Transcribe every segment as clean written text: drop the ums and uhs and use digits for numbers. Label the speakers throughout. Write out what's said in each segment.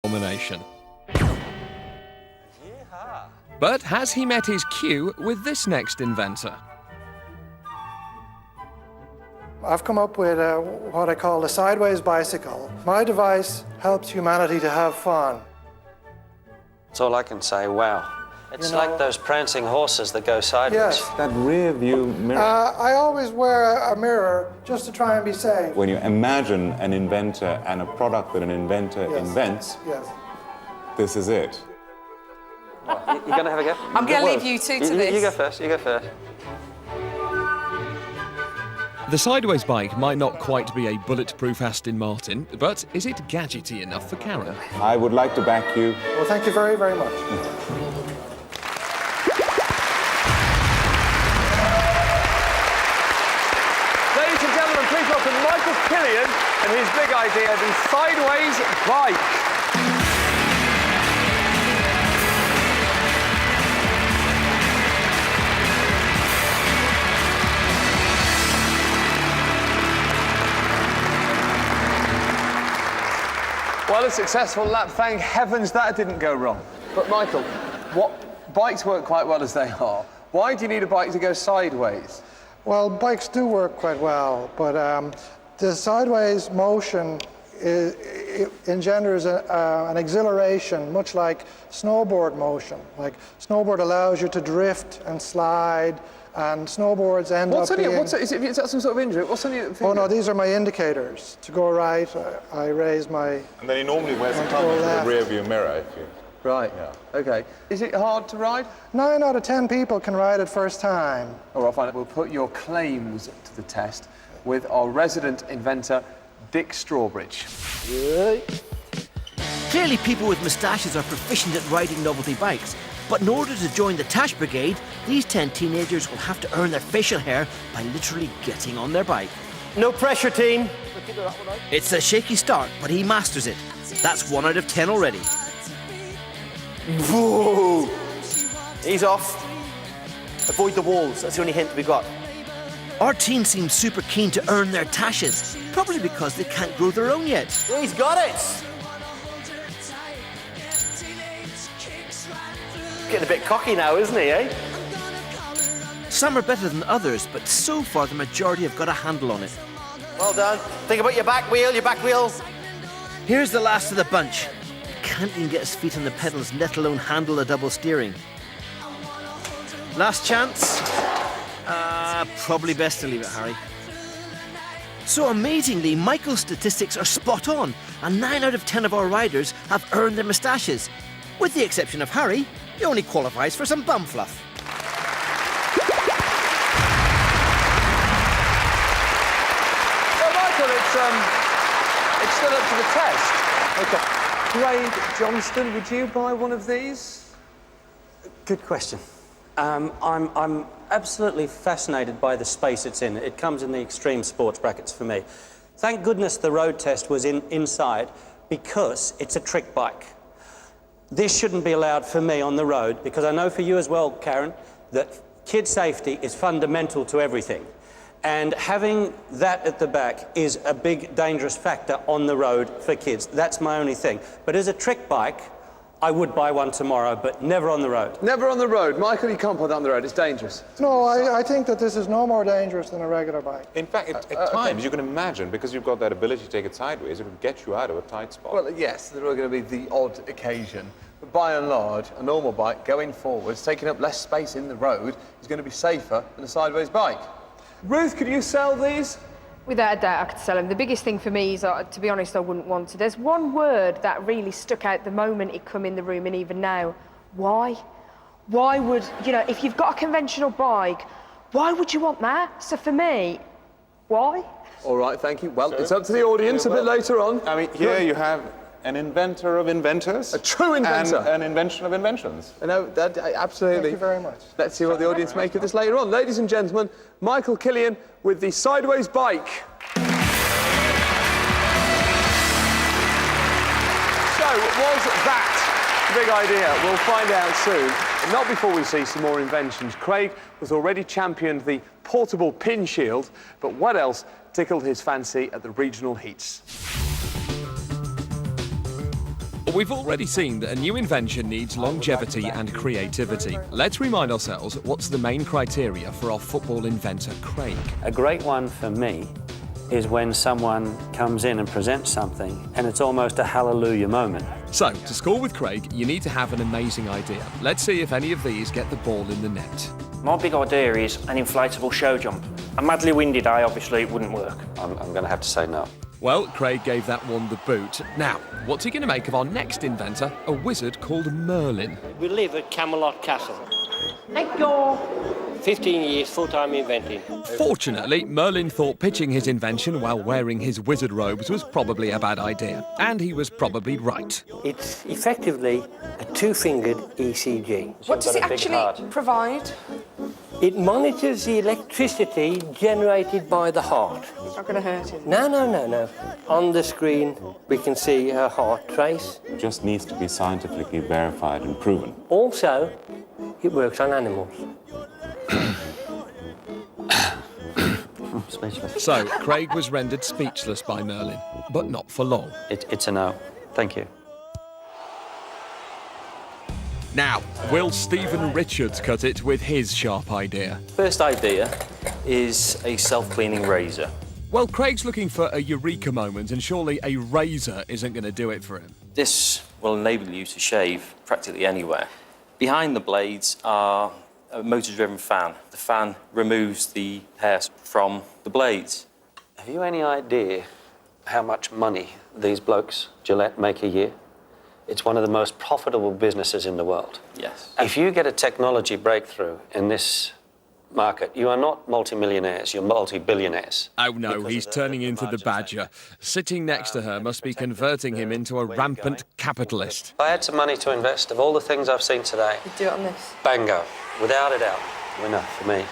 Speaker 1: nomination. But has he met his cue with this next inventor?
Speaker 2: I've come up with what I call the sideways bicycle. My device helps humanity to have fun.
Speaker 3: That's all I can say. Wow. It's like those prancing horses that go sideways.
Speaker 2: Yes.
Speaker 4: That rear view mirror.
Speaker 2: I always wear a mirror just to try and be safe.
Speaker 4: When you imagine an inventor and a product that an inventor invents,
Speaker 2: Yes.
Speaker 4: this is it.
Speaker 3: You're going to have a go?
Speaker 5: I'm going to leave you two to this.
Speaker 3: You go first, you go first.
Speaker 1: The sideways bike might not quite be a bulletproof Aston Martin, but is it gadgety enough for Karen?
Speaker 4: I would like to back you.
Speaker 2: Well, thank you very, very much.
Speaker 6: Ladies and gentlemen, please welcome Michael Killian and his big idea, the sideways bike. Well, a successful lap. Thank heavens that didn't go wrong. But Michael, bikes work quite well as they are. Why do you need a bike to go sideways?
Speaker 2: Well, bikes do work quite well, but the sideways motion engenders an exhilaration, much like snowboard motion. Like snowboard allows you to drift and slide, and snowboards end up being...
Speaker 6: Is that some sort of injury? What's on your finger?
Speaker 2: Oh no, these are my indicators. To go right, I raise my...
Speaker 4: And then he normally wears a
Speaker 2: And
Speaker 4: helmet
Speaker 2: go
Speaker 4: with a
Speaker 2: left.
Speaker 4: rear view mirror. If you...
Speaker 6: Right.
Speaker 4: Yeah.
Speaker 6: Okay. Is it hard to ride?
Speaker 2: 9 out of 10 people can ride it first time.
Speaker 6: All right, fine. We'll put your claims to the test with our resident inventor, Dick Strawbridge.
Speaker 7: Clearly, people with moustaches are proficient at riding novelty bikes, but in order to join the Tash Brigade, these 10 teenagers will have to earn their facial hair by literally getting on their bike.
Speaker 8: No pressure, team.
Speaker 7: It's a shaky start, but he masters it. That's 1 out of 10 already.
Speaker 8: Whoa! He's off. Avoid the walls. That's the only hint we got.
Speaker 7: Our team seems super keen to earn their tashes, probably because they can't grow their own yet.
Speaker 8: He's got it. Getting a bit cocky now, isn't he, eh?
Speaker 7: Some are better than others, but so far the majority have got a handle on it.
Speaker 8: Well done. Think about your back wheel,
Speaker 7: Here's the last of the bunch. He can't even get his feet on the pedals, let alone handle the double steering. Last chance. Probably best to leave it, Harry. So amazingly, Michael's statistics are spot on, and 9 out of 10 of our riders have earned their moustaches. With the exception of Harry, he only qualifies for some bum fluff.
Speaker 6: Well, Michael, it's still up to the test. Okay. Craig Johnston, would you buy one of these?
Speaker 3: Good question. I'm absolutely fascinated by the space it's in. It comes in the extreme sports brackets for me. Thank goodness the road test was inside, because it's a trick bike. This shouldn't be allowed for me on the road, because I know for you as well, Karen, that kid safety is fundamental to everything. And having that at the back is a big, dangerous factor on the road for kids. That's my only thing. But as a trick bike, I would buy one tomorrow, but never on the road.
Speaker 6: Never on the road. Michael, you can't put that on the road. It's dangerous.
Speaker 2: No, I think that this is no more dangerous than a regular bike.
Speaker 4: In fact, at times you can imagine, because you've got that ability to take it sideways, it will get you out of a tight spot.
Speaker 6: Well, yes, there are going to be the odd occasion. But by and large, a normal bike going forwards, taking up less space in the road, is going to be safer than a sideways bike. Ruth, could you sell these?
Speaker 5: Without a doubt, I could sell them. The biggest thing for me is, to be honest, I wouldn't want to. There's one word that really stuck out the moment it come in the room, and even now. Why? Why would, if you've got a conventional bike, why would you want that? So for me, why?
Speaker 6: All right, thank you. Well, it's up to the audience a bit later on.
Speaker 4: I mean, here you have an inventor of inventors.
Speaker 6: A true inventor.
Speaker 4: And an invention of inventions.
Speaker 6: No, absolutely.
Speaker 2: Thank you very much.
Speaker 6: Let's see what the audience make of this later on. Ladies and gentlemen, Michael Killian with the sideways bike. So, was that the big idea? We'll find out soon. But not before we see some more inventions. Craig has already championed the portable pin shield, but what else tickled his fancy at the regional heats?
Speaker 1: We've already seen that a new invention needs longevity and creativity. Let's remind ourselves what's the main criteria for our football inventor, Craig.
Speaker 3: A great one for me is when someone comes in and presents something and it's almost a hallelujah moment.
Speaker 1: So, to score with Craig, you need to have an amazing idea. Let's see if any of these get the ball in the net.
Speaker 9: My big idea is an inflatable show jump. A madly windy day, obviously, it wouldn't work.
Speaker 3: I'm going to have to say no.
Speaker 1: Well, Craig gave that one the boot. Now, what's he going to make of our next inventor, a wizard called Merlin?
Speaker 10: We live at Camelot Castle. Thank you. 15 years full-time inventing.
Speaker 1: Fortunately, Merlin thought pitching his invention while wearing his wizard robes was probably a bad idea. And he was probably right.
Speaker 10: It's effectively a two-fingered ECG.
Speaker 5: What does it actually provide?
Speaker 10: It monitors the electricity generated by the heart.
Speaker 5: It's not going to hurt him.
Speaker 10: No. On the screen, we can see her heart trace.
Speaker 4: It just needs to be scientifically verified and proven.
Speaker 10: Also, it works on animals.
Speaker 1: So, Craig was rendered speechless by Merlin, but not for long.
Speaker 3: It's a no. Thank you.
Speaker 1: Now, will Stephen Richards cut it with his sharp idea?
Speaker 8: First idea is a self-cleaning razor.
Speaker 1: Well, Craig's looking for a eureka moment, and surely a razor isn't going to do it for him.
Speaker 8: This will enable you to shave practically anywhere. Behind the blades are a motor-driven fan. The fan removes the hair from the blades. Have you any idea how much money these blokes, Gillette, make a year? It's one of the most profitable businesses in the world. Yes. If you get a technology breakthrough in this market, you are not multimillionaires, you're multi-billionaires.
Speaker 1: Oh no, he's turning into the Badger. Sitting next to her must be converting him into a rampant capitalist.
Speaker 3: If I had some money to invest, of all the things I've seen today,
Speaker 5: You do it on this.
Speaker 3: bango, without a doubt, winner for me.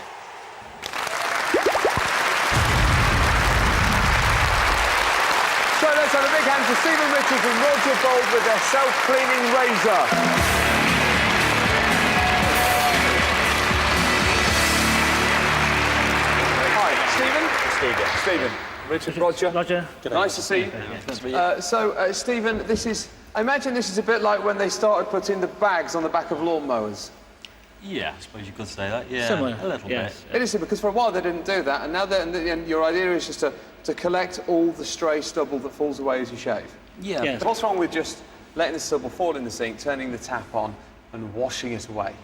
Speaker 6: So let's have a big hand for Stephen Richards and Roger Bold with their self-cleaning razor. Hi, Stephen. Richard, Roger.
Speaker 9: Roger.
Speaker 6: Nice to see you. Stephen, I imagine this is a bit like when they started putting the bags on the back of lawnmowers.
Speaker 11: Yeah, I suppose you could say that. Yeah,
Speaker 9: Similar.
Speaker 11: a little
Speaker 9: Yes.
Speaker 11: bit.
Speaker 6: It is, because for a while they didn't do that, and now your idea is just to collect all the stray stubble that falls away as you shave.
Speaker 11: Yeah.
Speaker 9: Yes.
Speaker 6: What's wrong with just letting the stubble fall in the sink, turning the tap on, and washing it away?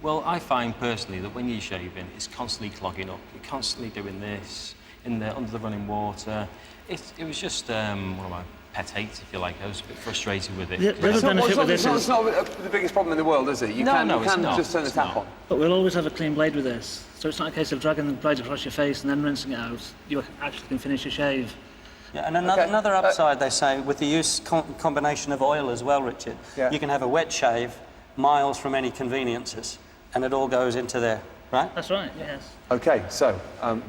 Speaker 11: Well, I find personally that when you're shaving, it's constantly clogging up. You're constantly doing this under the running water. It was just one of my pet hates, if you like. I was a bit frustrated with it.
Speaker 9: The other benefit with this
Speaker 6: It's
Speaker 9: is...
Speaker 6: not the biggest problem in the world, is it? You can
Speaker 11: it's not.
Speaker 6: just turn the
Speaker 11: It's
Speaker 6: tap
Speaker 11: not.
Speaker 6: on.
Speaker 9: But we'll always have a clean blade with this. So it's not a case of dragging the blade across your face and then rinsing it out. You actually can finish your shave.
Speaker 3: Yeah, and another upside, they say, with the combination of oil as well, Richard, you can have a wet shave miles from any conveniences, and it all goes into there, right?
Speaker 9: That's right, yes.
Speaker 6: OK, so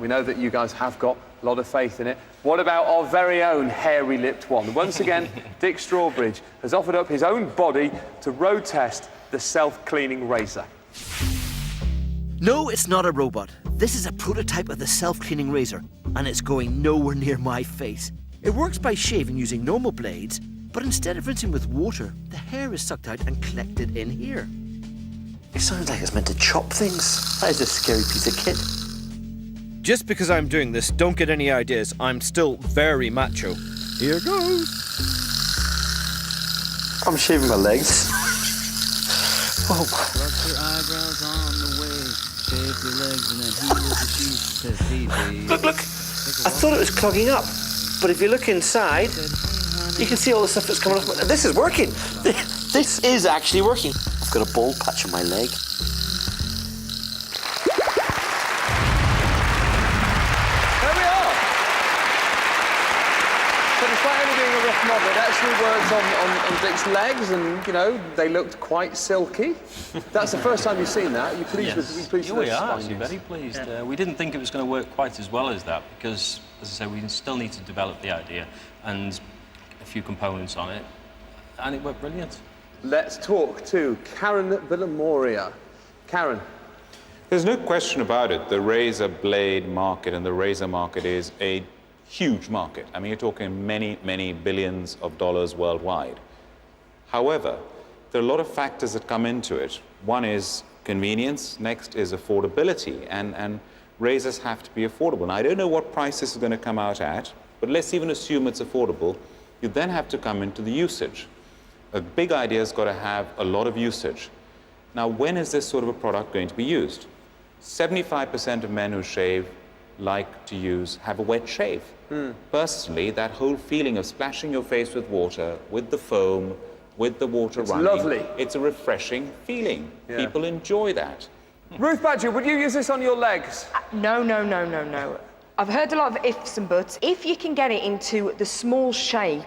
Speaker 6: we know that you guys have got a lot of faith in it. What about our very own hairy-lipped one? Once again, Dick Strawbridge has offered up his own body to road test the self-cleaning razor.
Speaker 7: No, it's not a robot. This is a prototype of the self-cleaning razor, and it's going nowhere near my face. It works by shaving using normal blades, but instead of rinsing with water, the hair is sucked out and collected in here.
Speaker 8: It sounds like it's meant to chop things. That is a scary piece of kit.
Speaker 7: Just because I'm doing this, don't get any ideas. I'm still very macho. Here goes.
Speaker 8: I'm shaving my legs. Oh,
Speaker 12: Brush your eyebrows on the way, shave your legs, and then he was the sheep, says he.
Speaker 8: look. I thought it was clogging up, but if you look inside, you can see all the stuff that's coming off. This is working. This is actually working. I've got a bald patch on my leg.
Speaker 6: There we are. So despite only being a rough model, it actually works on Dick's legs, and, you know, they looked quite silky. That's the first time you've seen that. Are you pleased with
Speaker 11: Yeah, we
Speaker 6: those
Speaker 11: are actually
Speaker 6: findings?
Speaker 11: very pleased. We didn't think it was going to work quite as well as that because, as I say, we still need to develop the idea and a few components on it, and it worked brilliant.
Speaker 6: Let's talk to Karen Villamoria. Karen.
Speaker 4: There's no question about it. The razor blade market and the razor market is a huge market. I mean, you're talking many, many billions of dollars worldwide. However, there are a lot of factors that come into it. One is convenience, next is affordability, and razors have to be affordable. Now, I don't know what price this is going to come out at, but let's even assume it's affordable. You then have to come into the usage. A big idea has got to have a lot of usage. Now, when is this sort of a product going to be used? 75% of men who shave like to have a wet shave. Personally, that whole feeling of splashing your face with water, with the foam, with the water running.
Speaker 6: It's lovely.
Speaker 4: It's a refreshing feeling.
Speaker 6: Yeah.
Speaker 4: People enjoy that.
Speaker 6: Ruth Badger, would you use this on your legs?
Speaker 5: No. I've heard a lot of ifs and buts. If you can get it into the small shape,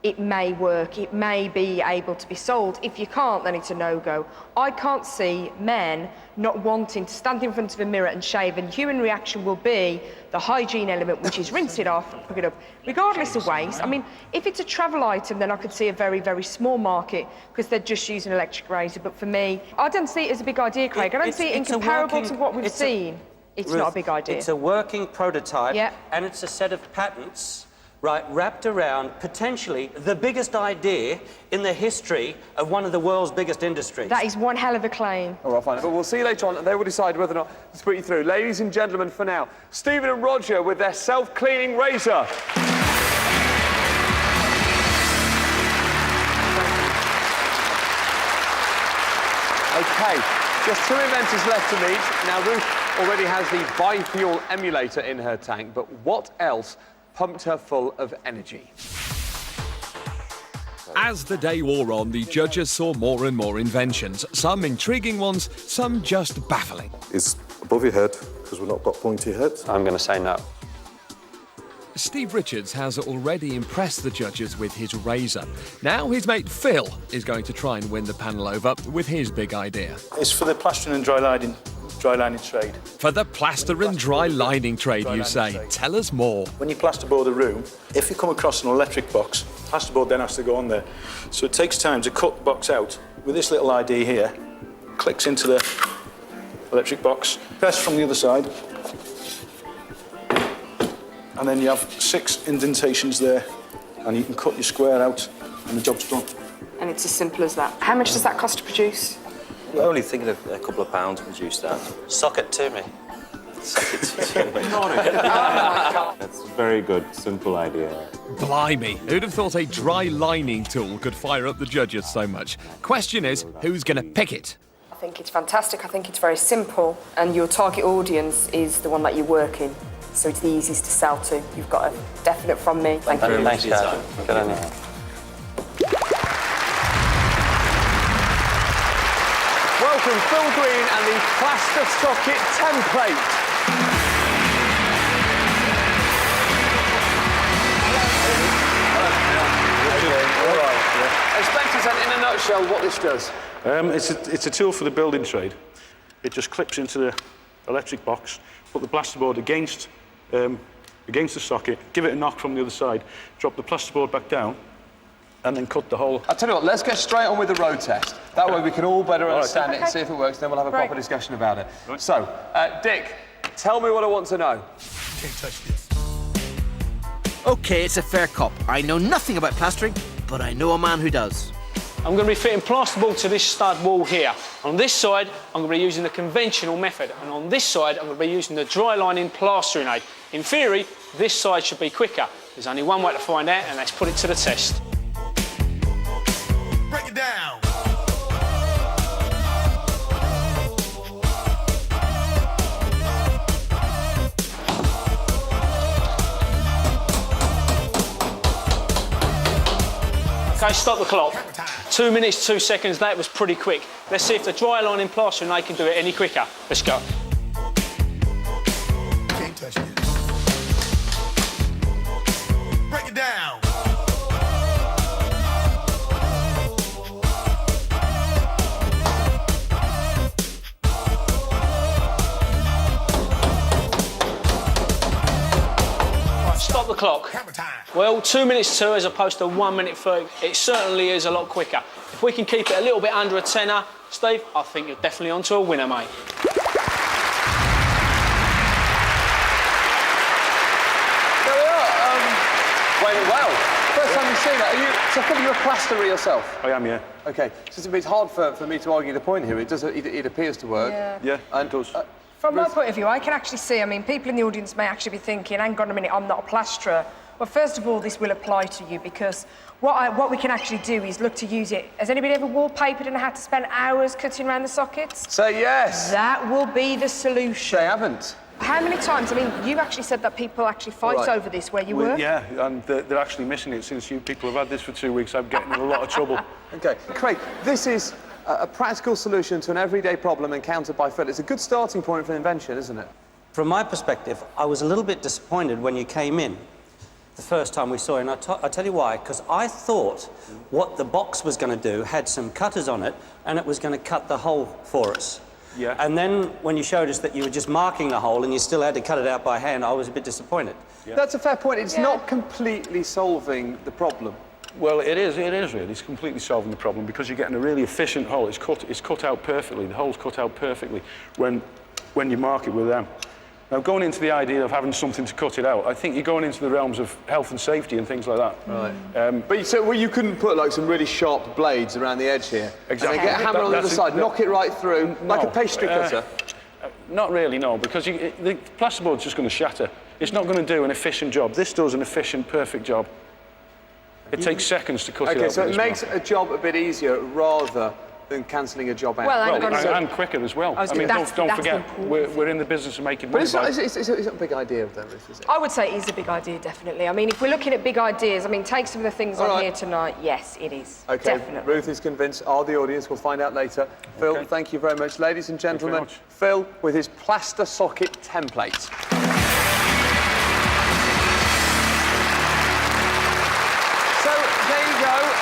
Speaker 5: it may work. It may be able to be sold. If you can't, then it's a no-go. I can't see men not wanting to stand in front of a mirror and shave, and human reaction will be the hygiene element, which is rinse it off, pick it up, regardless of waste. I mean, if it's a travel item, then I could see a very, very small market because they're just using an electric razor. But for me, I don't see it as a big idea, Craig. I don't see it in comparable to what we've seen. It's not a big idea.
Speaker 3: It's a working prototype,
Speaker 5: Yeah.
Speaker 3: and it's a set of patents, right, wrapped around potentially the biggest idea in the history of one of the world's biggest industries.
Speaker 5: That is one hell of a claim.
Speaker 6: All right, fine. But we'll see later on, and they will decide whether or not to put you through. Ladies and gentlemen, for now, Stephen and Roger with their self-cleaning razor. Okay, just 2 inventors left to meet. Now, Ruth already has the Bi-Fuel emulator in her tank, but what else pumped her full of energy?
Speaker 1: As the day wore on, the judges saw more and more inventions. Some intriguing ones, some just baffling.
Speaker 13: It's above your head, because we've not got pointy heads.
Speaker 3: I'm going to say no.
Speaker 1: Steve Richards has already impressed the judges with his razor. Now his mate Phil is going to try and win the panel over with his big idea.
Speaker 14: It's for the plastering and dry lining trade.
Speaker 1: For the plaster and dry lining trade, you say. Tell us more.
Speaker 14: When you plasterboard a room, if you come across an electric box, plasterboard then has to go on there. So it takes time to cut the box out. With this little ID here, clicks into the electric box, press from the other side, and then you have 6 indentations there, and you can cut your square out, and the job's done.
Speaker 5: And it's as simple as that. How much does that cost to produce?
Speaker 8: We're only thinking of a couple of pounds to produce that.
Speaker 3: Sock it to me.
Speaker 4: That's a very good, simple idea.
Speaker 1: Blimey, who'd have thought a dry lining tool could fire up the judges so much? Question is, who's going to pick it?
Speaker 5: I think it's fantastic. I think it's very simple, and your target audience is the one that you work in. So it's the easiest to sell to. You've got a definite from me. Thank you.
Speaker 3: Thanks, Karen. Good on you.
Speaker 6: Welcome, Phil Green and the Plaster Socket template. Explain to us in a nutshell what this does.
Speaker 14: It's a tool for the building trade. It just clips into the electric box, put the plasterboard against the socket, give it a knock from the other side, drop the plasterboard back down, and then cut the hole.
Speaker 6: I'll tell you what, let's get straight on with the road test. That way we can all better understand it and see if it works, then we'll have a proper discussion about it. Right. So, Dick, tell me what I want to know.
Speaker 7: Can't touch this. OK, it's a fair cop. I know nothing about plastering, but I know a man who does.
Speaker 15: I'm going to be fitting plasterboard to this stud wall here. On this side, I'm going to be using the conventional method, and on this side, I'm going to be using the dry lining plastering aid. In theory, this side should be quicker. There's only one way to find out, and that's put it to the test.
Speaker 16: Break it down.
Speaker 15: OK, stop the clock. 2 minutes, 2 seconds, that was pretty quick. Let's see if the dry lining plastering aid can do it any quicker. Let's go.
Speaker 16: Can't touch this. Break it down.
Speaker 15: Stop the clock. Well, 2 minutes 2 as opposed to 1 minute 30. It certainly is a lot quicker. If we can keep it a little bit under a tenner, Steve, I think you're definitely onto a winner, mate.
Speaker 6: There we are. Went well. First time you say that, so Phil, you're a plasterer yourself?
Speaker 14: I am, yeah.
Speaker 6: OK, so it's hard for me to argue the point here. It appears to work.
Speaker 5: Yeah.
Speaker 14: It does.
Speaker 5: From my point of view, I can actually see, I mean, people in the audience may actually be thinking, hang on a minute, I'm not a plasterer. Well, first of all, this will apply to you because what we can actually do is look to use it. Has anybody ever wallpapered and had to spend hours cutting around the sockets?
Speaker 6: Say yes.
Speaker 5: That will be the solution.
Speaker 6: They haven't.
Speaker 5: How many times? I mean, you actually said that people actually fight over this where you work.
Speaker 14: Yeah, and they're actually missing it since you people have had this for 2 weeks. I'm getting in a lot of trouble.
Speaker 6: OK, Craig, this is a practical solution to an everyday problem encountered by Phil. It's a good starting point for an invention, isn't it?
Speaker 3: From my perspective, I was a little bit disappointed when you came in the first time we saw it, and I'll tell you why, because I thought what the box was going to do had some cutters on it, and it was going to cut the hole for us.
Speaker 14: Yeah.
Speaker 3: And then when you showed us that you were just marking the hole and you still had to cut it out by hand, I was a bit disappointed.
Speaker 14: Yeah.
Speaker 6: That's a fair point. It's not completely solving the problem.
Speaker 14: Well, it is really. It's completely solving the problem because you're getting a really efficient hole. It's cut out perfectly. The hole's cut out perfectly when you mark it with them. Now, going into the idea of having something to cut it out, I think you're going into the realms of health and safety and things like that.
Speaker 6: Right. But you couldn't put like some really sharp blades around the edge here.
Speaker 14: Exactly.
Speaker 6: And then get a hammer on the other side, knock it right through, like a pastry cutter.
Speaker 14: Not really, no, because the plasterboard's just going to shatter. It's not going to do an efficient job. This does an efficient, perfect job. It takes seconds to cut it out.
Speaker 6: OK, so it makes a job a bit easier rather than cancelling a job out.
Speaker 5: Well,
Speaker 14: and quicker as well. I mean, don't forget, we're in the business of making money.
Speaker 6: But it's not a big idea, though, Ruth, is it?
Speaker 5: I would say it is a big idea, definitely. I mean, if we're looking at big ideas, I mean, take some of the things on here tonight. Yes, it is.
Speaker 6: OK,
Speaker 5: definitely.
Speaker 6: Ruth is convinced. Are the audience? We'll find out later. Phil, thank you very much. Ladies and gentlemen, Phil with his plaster socket template.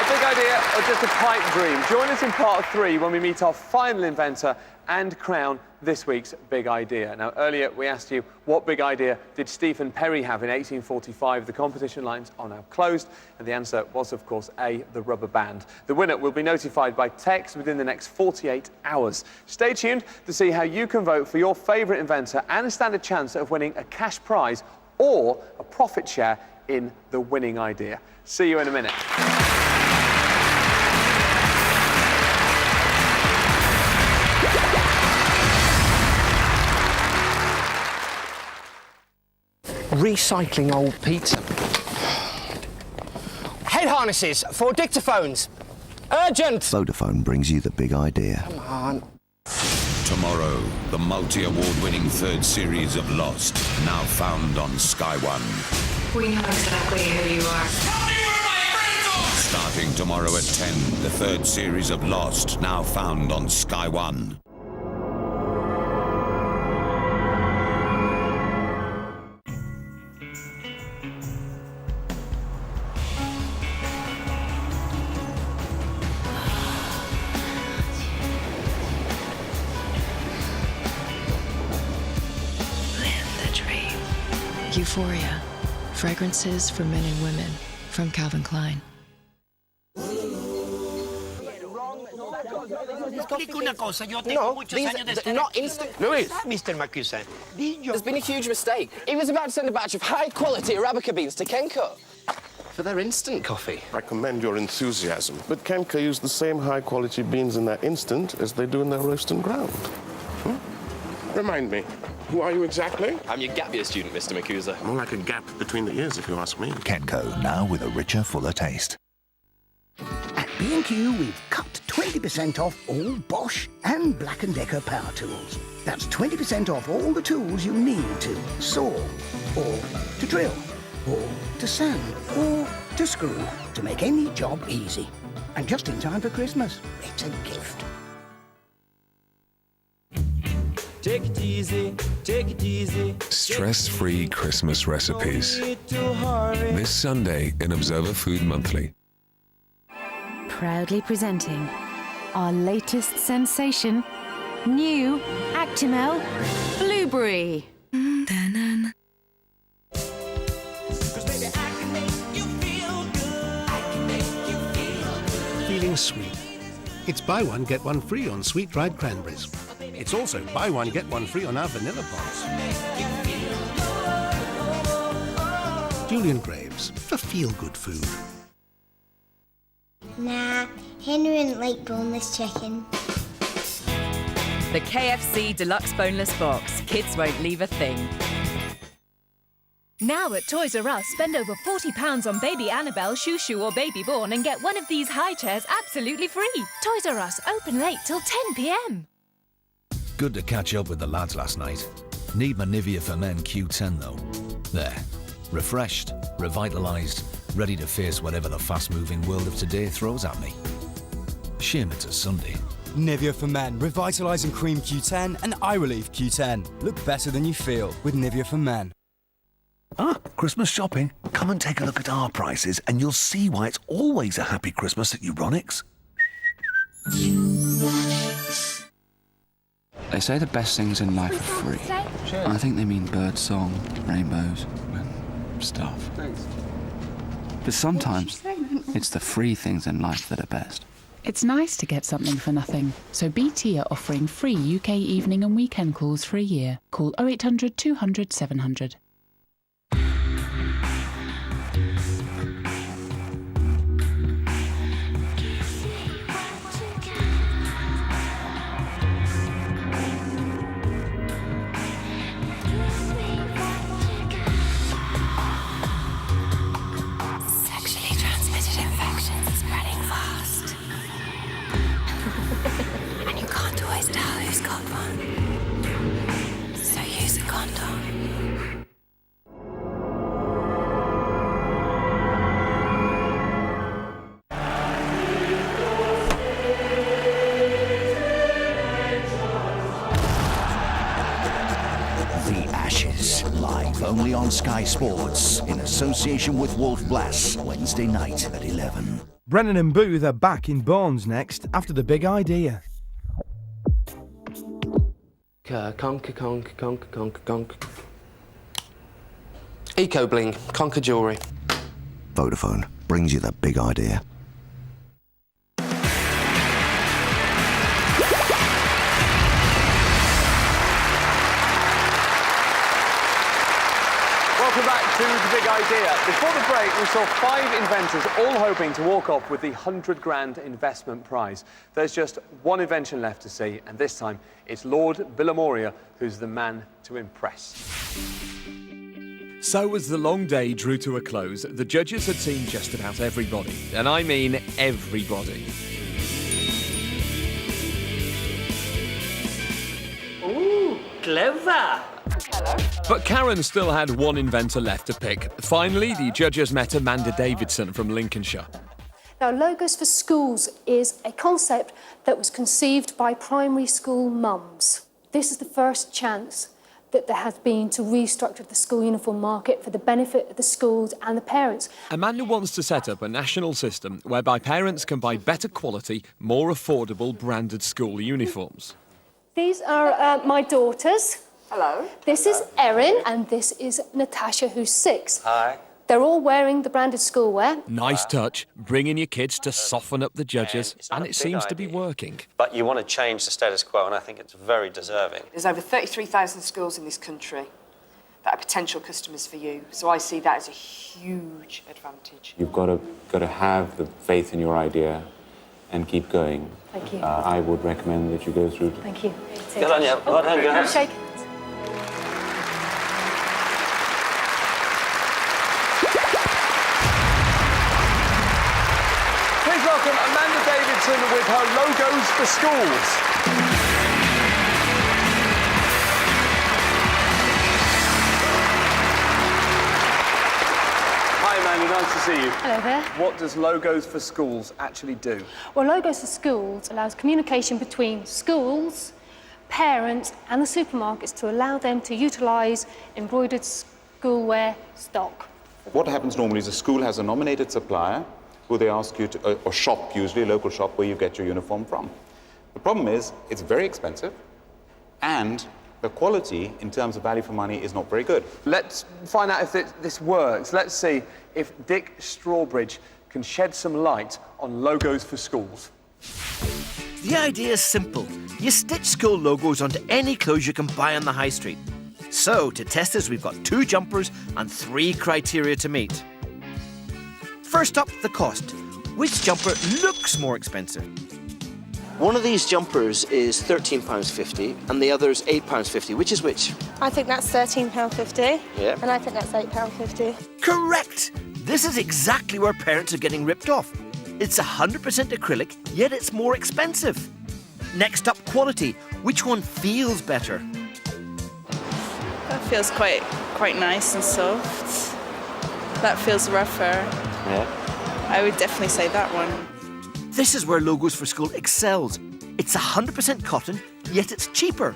Speaker 6: Big idea or just a pipe dream? Join us in part 3 when we meet our final inventor and crown this week's big idea. Now, earlier we asked you what big idea did Stephen Perry have in 1845? The competition lines are now closed, and the answer was, of course, A, the rubber band. The winner will be notified by text within the next 48 hours. Stay tuned to see how you can vote for your favourite inventor and stand a chance of winning a cash prize or a profit share in the winning idea. See you in a minute.
Speaker 17: Recycling old pizza. Head harnesses for dictaphones. Urgent!
Speaker 18: Vodafone brings you the big idea.
Speaker 17: Come on.
Speaker 19: Tomorrow, the multi-award-winning third series of Lost, now found on Sky One.
Speaker 20: We know exactly who you are.
Speaker 19: Starting tomorrow at 10, the third series of Lost, now found on Sky One.
Speaker 20: Euphoria. Fragrances for men and women from Calvin Klein.
Speaker 17: Not instant. Louis. Mr. Macusa, there's been a huge mistake. He was about to send a batch of high-quality Arabica beans to Kenco for their instant coffee.
Speaker 21: I commend your enthusiasm, but Kenco use the same high-quality beans in their instant as they do in their roast and ground. Remind me, who are you exactly?
Speaker 22: I'm your gap year student, Mr. Macusa.
Speaker 21: More like a gap between the ears, if you ask me.
Speaker 18: Kenco, now with a richer, fuller taste.
Speaker 23: At B&Q, we've cut 20% off all Bosch and Black & Decker power tools. That's 20% off all the tools you need to saw, or to drill, or to sand, or to screw, to make any job easy. And just in time for Christmas. It's a gift.
Speaker 12: Take it easy, take it easy.
Speaker 24: Stress-free Christmas recipes. This Sunday in Observer Food Monthly.
Speaker 25: Proudly presenting our latest sensation, new Actimel Blueberry.
Speaker 26: Feeling sweet. It's buy one, get one free on sweet dried cranberries. It's also buy one, get one free on our vanilla pods. Julian Graves, for feel-good food.
Speaker 2: Nah, Henry wouldn't like boneless chicken.
Speaker 8: The KFC Deluxe Boneless Box. Kids won't leave a thing.
Speaker 25: Now at Toys R Us, spend over £40 on baby Annabelle, Shoo Shoo or Baby Born and get one of these high chairs absolutely free. Toys R Us, open late till 10 p.m.
Speaker 9: Good to catch up with the lads last night. Need my Nivea for Men Q10 though. There. Refreshed, revitalised, ready to face whatever the fast-moving world of today throws at me. Shame it's a Sunday.
Speaker 10: Nivea for Men, Revitalising Cream Q10 and Eye Relief Q10. Look better than you feel with Nivea for Men.
Speaker 18: Ah, Christmas shopping? Come and take a look at our prices and you'll see why it's always a happy Christmas at Euronics.
Speaker 12: They say the best things in life are free. I think they mean bird song, rainbows, and stuff.
Speaker 6: Thanks.
Speaker 12: But sometimes it's the free things in life that are best.
Speaker 11: It's nice to get something for nothing. So BT are offering free UK evening and weekend calls for a year. Call 0800 200 700.
Speaker 25: Sexually transmitted infections spreading fast. And you can't always tell who's got one. So use a condom.
Speaker 18: The Ashes, live only on Sky Sports, in association with Wolf Blass, Wednesday night at 11.
Speaker 13: Brennan and Booth are back in Barnes next after The Big Idea.
Speaker 17: Conk. Eco Bling, Conker Jewellery.
Speaker 18: Vodafone brings you The Big Idea.
Speaker 6: Welcome back to The Big Idea. Before the break, we saw 5 inventors all hoping to walk off with the 100 grand investment prize. There's just one invention left to see, and this time it's Lord Villamoria who's the man to impress.
Speaker 1: So as the long day drew to a close, the judges had seen just about everybody. And I mean everybody.
Speaker 27: Ooh, clever.
Speaker 1: But Karen still had one inventor left to pick. Finally, the judges met Amanda Davidson from Lincolnshire.
Speaker 28: Now, Logos for Schools is a concept that was conceived by primary school mums. This is the first chance that there has been to restructure the school uniform market for the benefit of the schools and the parents.
Speaker 1: Amanda wants to set up a national system whereby parents can buy better quality, more affordable branded school uniforms.
Speaker 28: These are my daughters. Hello. This is Erin, and this is Natasha, who's 6.
Speaker 3: Hi.
Speaker 28: They're all wearing the branded schoolwear.
Speaker 1: Nice touch, bringing your kids to soften up the judges, and it seems to be working.
Speaker 3: But you want to change the status quo, and I think it's very deserving.
Speaker 29: There's over 33,000 schools in this country that are potential customers for you, so I see that as a huge advantage.
Speaker 4: You've got to have the faith in your idea and keep going.
Speaker 28: Thank you.
Speaker 4: I would recommend that you go through.
Speaker 28: Thank you.
Speaker 3: Good on you. Well done, girls.
Speaker 28: Shake.
Speaker 6: Please welcome Amanda Davidson with her Logos for Schools. Hi Amanda, nice to see you.
Speaker 28: Hello there.
Speaker 6: What does Logos for Schools actually do?
Speaker 28: Well, Logos for Schools allows communication between schools, parents and the supermarkets to allow them to utilise embroidered schoolwear stock.
Speaker 4: What happens normally is a school has a nominated supplier who they ask you to, or shop, usually a local shop where you get your uniform from. The problem is it's very expensive and the quality in terms of value for money is not very good.
Speaker 6: Let's find out if this works. Let's see if Dick Strawbridge can shed some light on Logos for Schools.
Speaker 7: The idea is simple. You stitch school logos onto any clothes you can buy on the high street. So, to test this, we've got 2 jumpers and 3 criteria to meet. First up, the cost. which jumper looks more expensive?
Speaker 5: One of these jumpers is £13.50 and the other's £8.50. Which is which?
Speaker 14: I think that's £13.50.
Speaker 5: Yeah.
Speaker 14: And I think that's £8.50.
Speaker 7: Correct! This is exactly where parents are getting ripped off. It's 100% acrylic, yet it's more expensive. Next up, quality. Which one feels better?
Speaker 15: That feels quite nice and soft. That feels rougher.
Speaker 5: Yeah.
Speaker 15: I would definitely say that one.
Speaker 7: This is where Logos for School excels. It's 100% cotton, yet it's cheaper.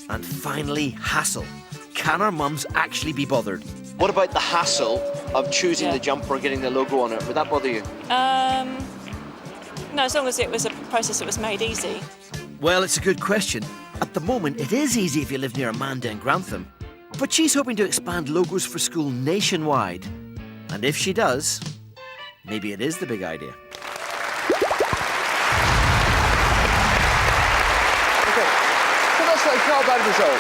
Speaker 7: And finally, hassle. Can our mums actually be bothered?
Speaker 5: What about the hassle of choosing the jumper and getting the logo on it? Would that bother you?
Speaker 15: No, as long as it was a process that was made easy.
Speaker 7: Well, it's a good question. At the moment, it is easy if you live near Amanda in Grantham. But she's hoping to expand Logos for School nationwide. And if she does, maybe it is the big idea.
Speaker 6: Okay, so that's not a bad result.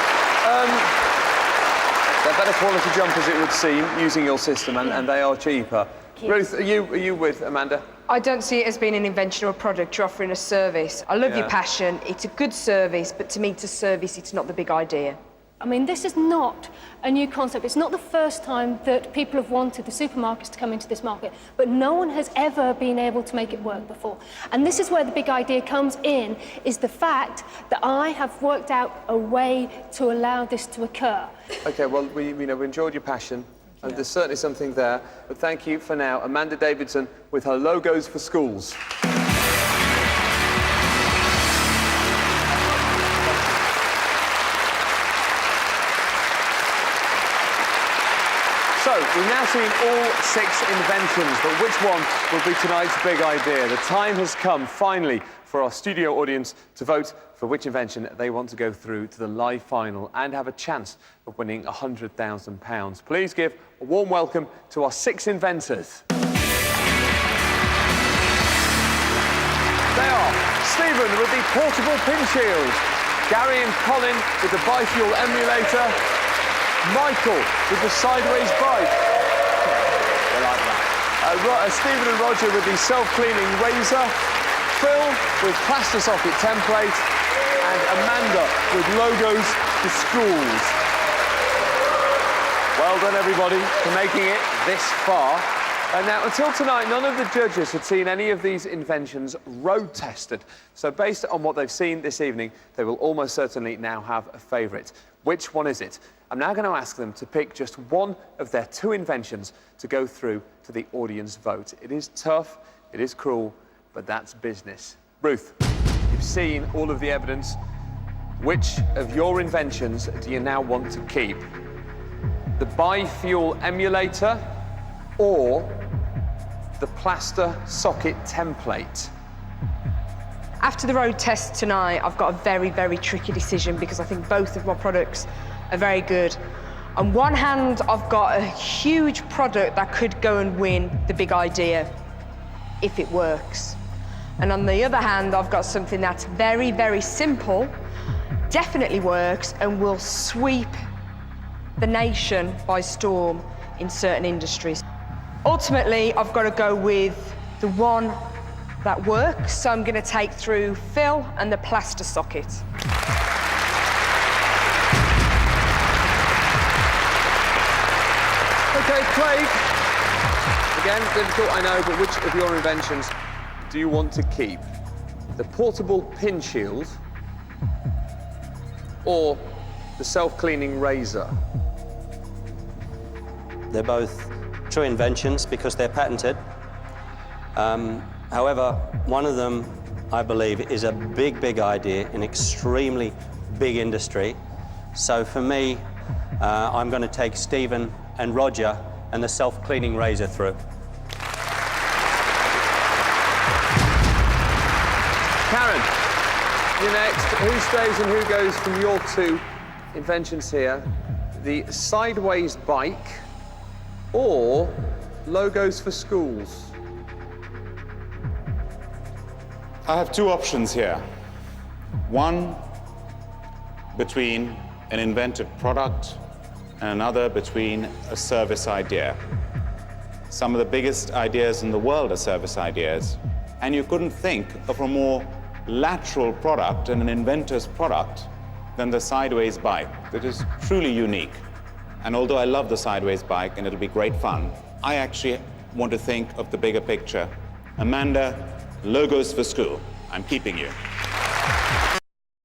Speaker 6: They're better quality jumpers, it would seem, using your system, and they are cheaper. Ruth, are you with Amanda?
Speaker 29: I don't see it as being an invention or a product. You're offering a service. I love your passion. It's a good service, but to me, to service, it's not the big idea.
Speaker 28: I mean, this is not a new concept. It's not the first time that people have wanted the supermarkets to come into this market, but no one has ever been able to make it work before. And this is where the big idea comes in, is the fact that I have worked out a way to allow this to occur.
Speaker 6: OK, well, we enjoyed your passion, and there's certainly something there. But thank you for now. Amanda Davidson with her Logos for Schools. So, we've now seen all 6 inventions, but which one will be tonight's big idea? The time has come, finally, for our studio audience to vote for which invention they want to go through to the live final and have a chance of winning £100,000. Please give a warm welcome to our 6 inventors. They are Stephen with the portable pin shield, Gary and Colin with the biofuel emulator, Michael with the sideways bike. I like that. Stephen and Roger with the self-cleaning razor, Phil with plaster socket template, and Amanda with Logos for Schools. Well done, everybody, for making it this far. Now, until tonight, none of the judges had seen any of these inventions road-tested. So based on what they've seen this evening, they will almost certainly now have a favourite. Which one is it? I'm now going to ask them to pick just one of their 2 inventions to go through to the audience vote. It is tough, it is cruel, but that's business. Ruth, you've seen all of the evidence. Which of your inventions do you now want to keep? The biofuel emulator or the plaster socket template?
Speaker 29: After the road test tonight, I've got a very, very tricky decision because I think both of my products are very good. On one hand, I've got a huge product that could go and win the big idea if it works. And on the other hand, I've got something that's very, very simple, definitely works, and will sweep the nation by storm in certain industries. Ultimately, I've got to go with the one that works, so I'm going to take through Phil and the plaster socket.
Speaker 6: OK, Craig. Again, difficult, I know, but which of your inventions do you want to keep? The portable pin shield or the self-cleaning razor?
Speaker 3: They're both true inventions because they're patented. However, one of them, I believe, is a big, big idea in extremely big industry. So for me, I'm going to take Stephen and Roger and the self-cleaning razor through.
Speaker 6: Karen, you're next. Who stays and who goes from your 2 inventions here? The sideways bike or Logos for Schools?
Speaker 4: I have 2 options here. One between an invented product and another between a service idea. Some of the biggest ideas in the world are service ideas. And you couldn't think of a more lateral product and an inventor's product than the Sideways bike. That is truly unique. And although I love the Sideways bike and it'll be great fun, I actually want to think of the bigger picture. Amanda, logos for school. I'm keeping you.